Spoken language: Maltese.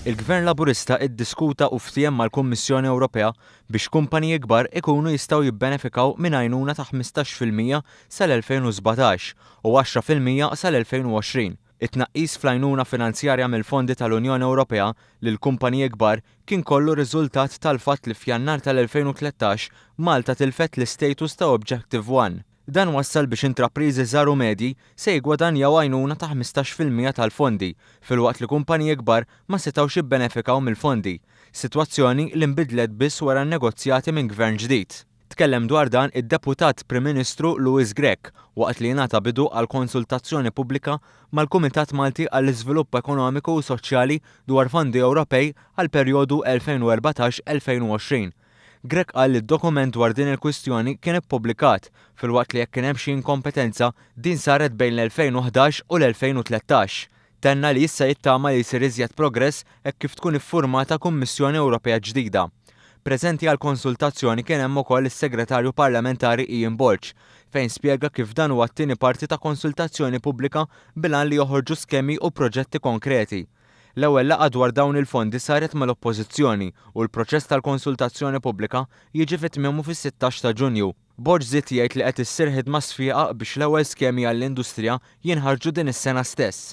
Il-Gvern Laburista iddiskuta u ftehim mal-Kummissjoni Ewropea biex kumpaniji kbar ikunu jistgħu jibbenefikaw minn għajnuna ta' 15% sal-2017 u 10% sal-2020. It-tnaqqis fl-għajnuna finanzjarja mill-fondi tal-Unjoni Ewropea lil kumpaniji kbar kien kollu riżultat tal-fatt li f'Jannar tal-2013 Malta tilfet l-istatus ta' Objective 1. Dan wassal biex intrapriżi żgħar u medji se jigwadanjaw għajnuna ta' 15% tal-fondi, filwaqt li kumpaniji kbar ma setgħux jibbenefikaw mill-fondi, sitwazzjoni li nbidlet biss wara n-negozjati minn gvern ġdid. Tkellem dwar dan id-Deputat Prim Ministru Louis Grech waqt li ngħata bidu għal konsultazzjoni pubblika mal-Kumitat Malti għall-Iżvilupp Ekonomiku u Soċjali dwar fondi Ewropej għal perjodu 2014-2020. Grech qal li d-dokument dwar din il-kwistjoni kien ippubblikat filwaqt li jekk kien hemm xi inkompetenza din saret bejn l-2011 u l-2013. Tenna li issa jittama li jsir iżjed progress hekk kif tkun iffurmata Kummissjoni Ewropea ġdida. Preżenti għal konsultazzjoni kien hemm ukoll is-Segretarju Parlamentari Ian Bolge fejn spjega kif dan huwa t-tieni parti ta' konsultazzjoni pubblika bilan li joħorġu skemi u proġetti konkreti. L-ewwel laqgħa dwar dawn il-fondi saret mal-Oppożizzjoni u l-proċess tal-konsultazzjoni pubblika jiġi fit-tmiemu fis-16 ta' Ġunju. Bolge żied jgħid li qed issir ħidma sfiqa biex l-ewwel skemi għall-industrija jinħarġu din is-sena stess.